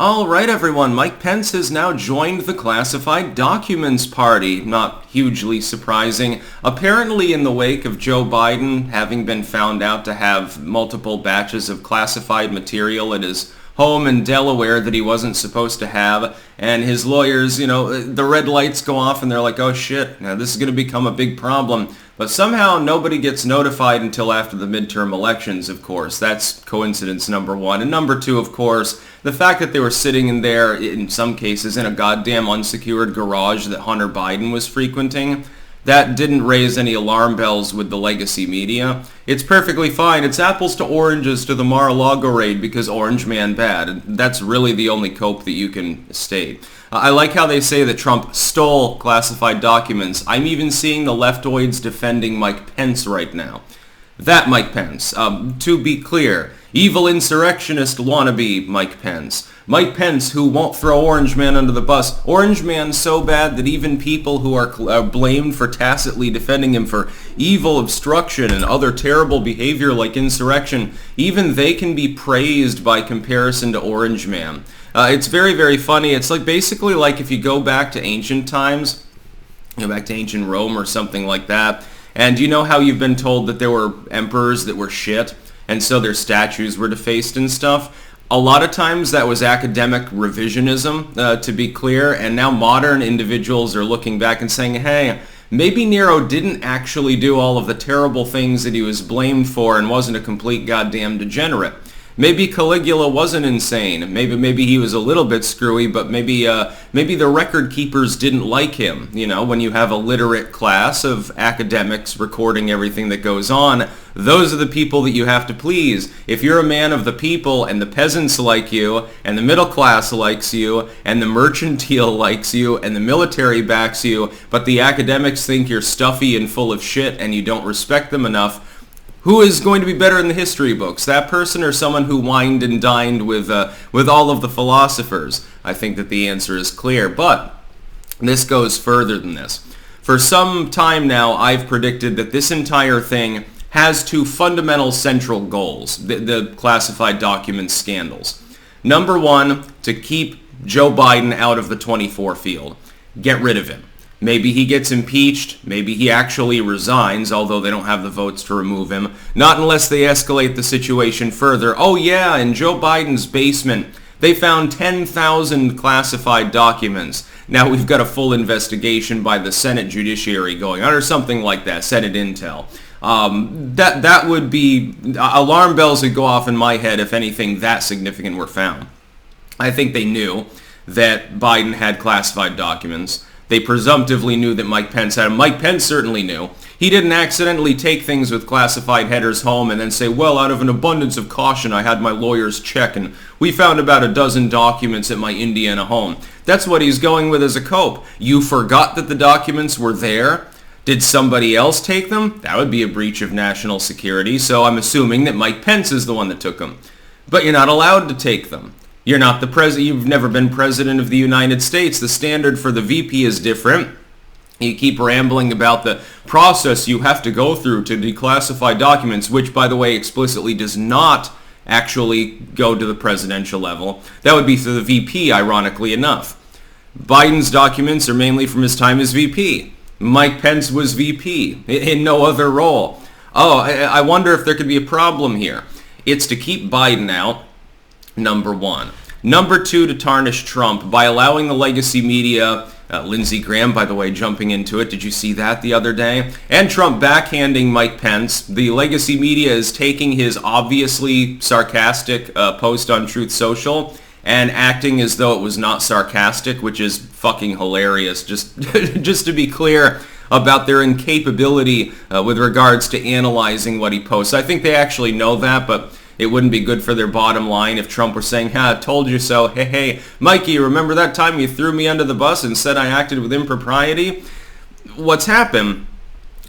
All right, everyone. Mike Pence has now joined the classified documents party. Not hugely surprising. Apparently, in the wake of Joe Biden having been found out to have multiple batches of classified material at his home in Delaware that he wasn't supposed to have, and his lawyers, the red lights go off and they're like, oh shit, now this is going to become a big problem. But somehow nobody gets notified until after the midterm elections, of course. That's coincidence number one. And number two, of course, the fact that they were sitting in there, in some cases, in a goddamn unsecured garage that Hunter Biden was frequenting, that didn't raise any alarm bells with the legacy media. It's perfectly fine. It's apples to oranges to the Mar-a-Lago raid because Orange Man bad. That's really the only cope that you can state. I like how they say that Trump stole classified documents. I'm even seeing the leftoids defending Mike Pence right now. That Mike Pence. To be clear, evil insurrectionist wannabe Mike Pence. Mike Pence, who won't throw Orange Man under the bus. Orange Man so bad that even people who are blamed for tacitly defending him for evil obstruction and other terrible behavior like insurrection, even they can be praised by comparison to Orange Man. It's very, very funny. It's basically like if you go back to ancient times, back to ancient Rome or something like that, and you know how you've been told that there were emperors that were shit, and so their statues were defaced and stuff? A lot of times that was academic revisionism, to be clear, and now modern individuals are looking back and saying, hey, maybe Nero didn't actually do all of the terrible things that he was blamed for and wasn't a complete goddamn degenerate. Maybe Caligula wasn't insane. Maybe he was a little bit screwy, but maybe the record keepers didn't like him. When you have a literate class of academics recording everything that goes on, those are the people that you have to please. If you're a man of the people and the peasants like you, and the middle class likes you, and the mercantile likes you, and the military backs you, but the academics think you're stuffy and full of shit and you don't respect them enough, who is going to be better in the history books? That person or someone who wined and dined with all of the philosophers? I think that the answer is clear, but this goes further than this. For some time now, I've predicted that this entire thing has two fundamental central goals, the classified documents scandals. Number one, to keep Joe Biden out of the 24 field. Get rid of him. Maybe he gets impeached. Maybe he actually resigns, although they don't have the votes to remove him. Not unless they escalate the situation further. Oh yeah, in Joe Biden's basement, they found 10,000 classified documents. Now we've got a full investigation by the Senate Judiciary going on, or something like that, Senate Intel. That would be, alarm bells would go off in my head if anything that significant were found. I think they knew that Biden had classified documents. They presumptively knew that Mike Pence had them. Mike Pence certainly knew. He didn't accidentally take things with classified headers home and then say, well, out of an abundance of caution, I had my lawyers check, and we found about a dozen documents at my Indiana home. That's what he's going with as a cope. You forgot that the documents were there? Did somebody else take them? That would be a breach of national security, so I'm assuming that Mike Pence is the one that took them. But you're not allowed to take them. You're not the president. You've never been president of the United States. The standard for the VP is different. You keep rambling about the process you have to go through to declassify documents, which, by the way, explicitly does not actually go to the presidential level. That would be through the VP, ironically enough. Biden's documents are mainly from his time as VP. Mike Pence was VP in no other role. Oh, I wonder if there could be a problem here. It's to keep Biden out. Number one. Number two, to tarnish Trump by allowing the legacy media, Lindsey Graham, by the way, jumping into it. Did you see that the other day? And Trump backhanding Mike Pence. The legacy media is taking his obviously sarcastic post on Truth Social and acting as though it was not sarcastic, which is fucking hilarious. Just to be clear about their incapability with regards to analyzing what he posts. I think they actually know that, but it wouldn't be good for their bottom line if Trump were saying, I told you so. Hey, Mikey, remember that time you threw me under the bus and said I acted with impropriety? What's happened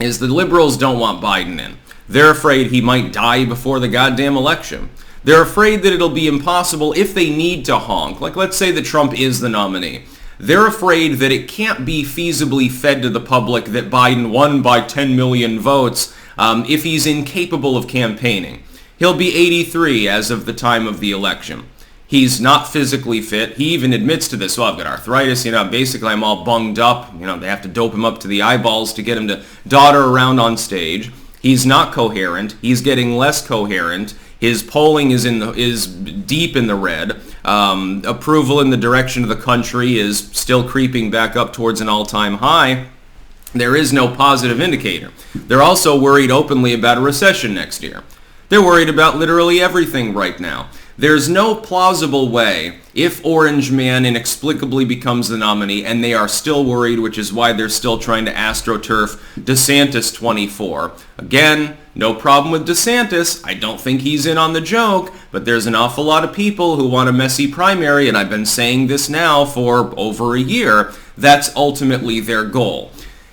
is the liberals don't want Biden in. They're afraid he might die before the goddamn election. They're afraid that it'll be impossible if they need to honk. Like, let's say that Trump is the nominee. They're afraid that it can't be feasibly fed to the public that Biden won by 10 million votes if he's incapable of campaigning. He'll be 83 as of the time of the election. He's not physically fit. He even admits to this. Well, I've got arthritis. Basically I'm all bunged up. They have to dope him up to the eyeballs to get him to dodder around on stage. He's not coherent. He's getting less coherent. His polling is deep in the red. Approval in the direction of the country is still creeping back up towards an all-time high. There is no positive indicator. They're also worried openly about a recession next year. They're worried about literally everything right now. There's no plausible way if Orange Man inexplicably becomes the nominee, and they are still worried, which is why they're still trying to astroturf DeSantis 24. Again, no problem with DeSantis. I don't think he's in on the joke, but there's an awful lot of people who want a messy primary, and I've been saying this now for over a year. That's ultimately their goal.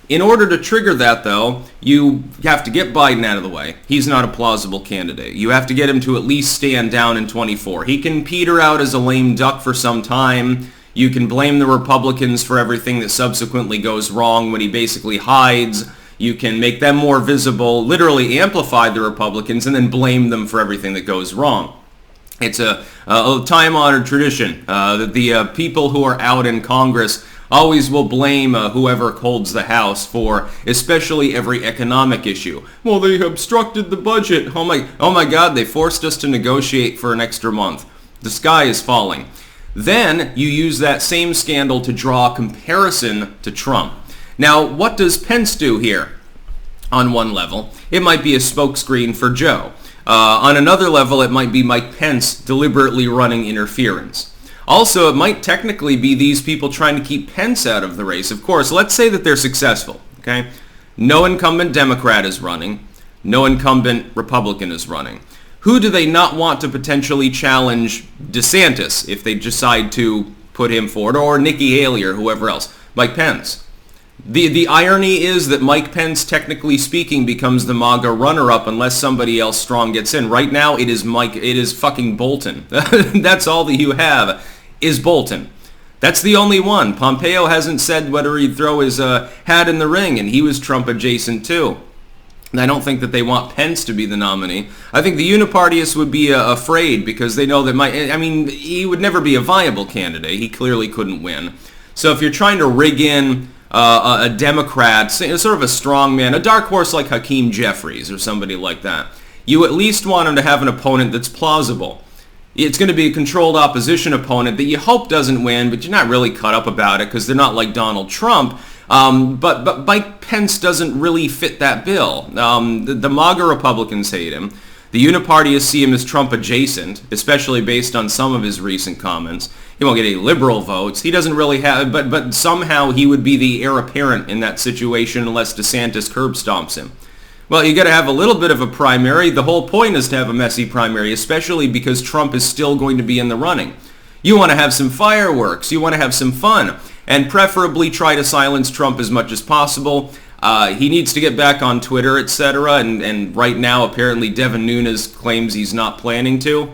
In order to trigger that, though, you have to get Biden out of the way. He's not a plausible candidate. You have to get him to at least stand down in 24. He can peter out as a lame duck for some time. You can blame the Republicans for everything that subsequently goes wrong when he basically hides. You can make them more visible, literally amplify the Republicans, and then blame them for everything that goes wrong. It's a time-honored tradition that the people who are out in Congress always will blame whoever holds the House for especially every economic issue. Well, they obstructed the budget. Oh my God, they forced us to negotiate for an extra month. The sky is falling. Then you use that same scandal to draw a comparison to Trump. Now, what does Pence do here? On one level, it might be a smokescreen for Joe. On another level, it might be Mike Pence deliberately running interference. Also, it might technically be these people trying to keep Pence out of the race. Of course, let's say that they're successful, okay? No incumbent Democrat is running. No incumbent Republican is running. Who do they not want to potentially challenge DeSantis if they decide to put him forward, or Nikki Haley or whoever else? Mike Pence. The irony is that Mike Pence, technically speaking, becomes the MAGA runner-up unless somebody else strong gets in. Right now, it is fucking Bolton. That's all that you have, is Bolton. That's the only one. Pompeo hasn't said whether he'd throw his hat in the ring, and he was Trump adjacent too. And I don't think that they want Pence to be the nominee. I think the Unipartyists would be afraid because they know that he would never be a viable candidate. He clearly couldn't win. So if you're trying to rig in a Democrat, sort of a strong man, a dark horse like Hakeem Jeffries or somebody like that, you at least want him to have an opponent that's plausible. It's going to be a controlled opposition opponent that you hope doesn't win, but you're not really cut up about it because they're not like Donald Trump. But Mike Pence doesn't really fit that bill. The MAGA Republicans hate him. The Unipartyists see him as Trump adjacent, especially based on some of his recent comments. He won't get any liberal votes. He doesn't really have, but somehow he would be the heir apparent in that situation unless DeSantis curb stomps him. Well, you got to have a little bit of a primary. The whole point is to have a messy primary, especially because Trump is still going to be in the running. You want to have some fireworks. You want to have some fun, and preferably try to silence Trump as much as possible. He needs to get back on Twitter, etc. And right now, apparently, Devin Nunes claims he's not planning to.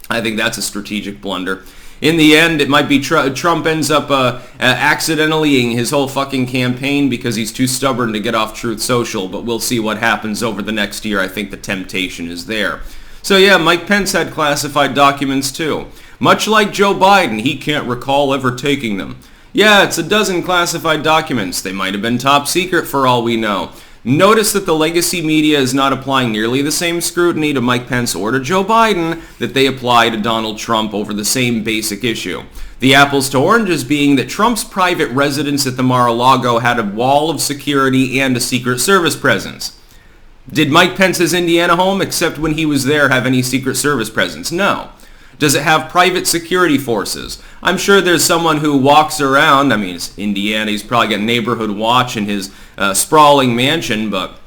I think that's a strategic blunder. In the end, it might be Trump ends up accidentally-ing his whole fucking campaign because he's too stubborn to get off Truth Social, but we'll see what happens over the next year. I think the temptation is there. So yeah, Mike Pence had classified documents too. Much like Joe Biden, he can't recall ever taking them. Yeah, it's a dozen classified documents. They might have been top secret for all we know. Notice that the legacy media is not applying nearly the same scrutiny to Mike Pence or to Joe Biden that they apply to Donald Trump over the same basic issue. The apples to oranges being that Trump's private residence at the Mar-a-Lago had a wall of security and a Secret Service presence. Did Mike Pence's Indiana home, except when he was there, have any Secret Service presence? No. Does it have private security forces? I'm sure there's someone who walks around. I mean, it's Indiana. He's probably got neighborhood watch in his sprawling mansion, but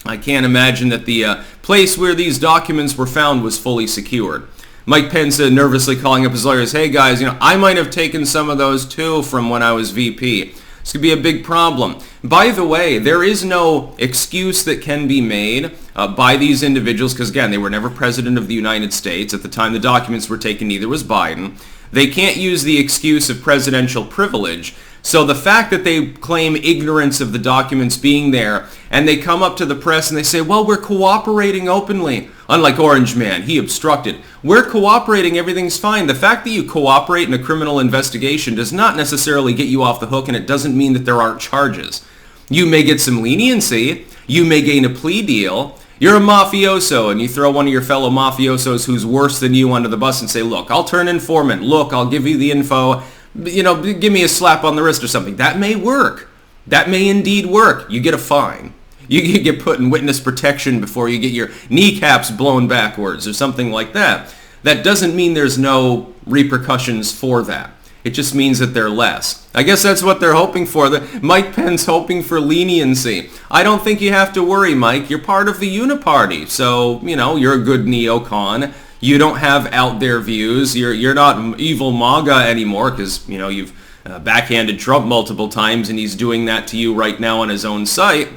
I can't imagine that the place where these documents were found was fully secured. Mike Pence nervously calling up his lawyers, hey guys, I might have taken some of those too from when I was VP. This could be a big problem. By the way, there is no excuse that can be made by these individuals, because again, they were never president of the United States. At the time the documents were taken, neither was Biden. They can't use the excuse of presidential privilege. So the fact that they claim ignorance of the documents being there, and they come up to the press and they say, well, we're cooperating openly. Unlike Orange Man, he obstructed. We're cooperating, everything's fine. The fact that you cooperate in a criminal investigation does not necessarily get you off the hook, and it doesn't mean that there aren't charges. You may get some leniency. You may gain a plea deal. You're a mafioso, and you throw one of your fellow mafiosos who's worse than you under the bus and say, look, I'll turn informant. Look, I'll give you the info. Give me a slap on the wrist or something. That may work. That may indeed work. You get a fine. You get put in witness protection before you get your kneecaps blown backwards or something like that. That doesn't mean there's no repercussions for that. It just means that they're less. I guess that's what they're hoping for. Mike Pence hoping for leniency. I don't think you have to worry, Mike. You're part of the Uniparty. So, you're a good neocon. You don't have out there views. You're not evil MAGA anymore because, you've backhanded Trump multiple times and he's doing that to you right now on his own site.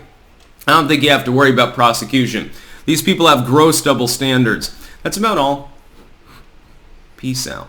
I don't think you have to worry about prosecution. These people have gross double standards. That's about all. Peace out.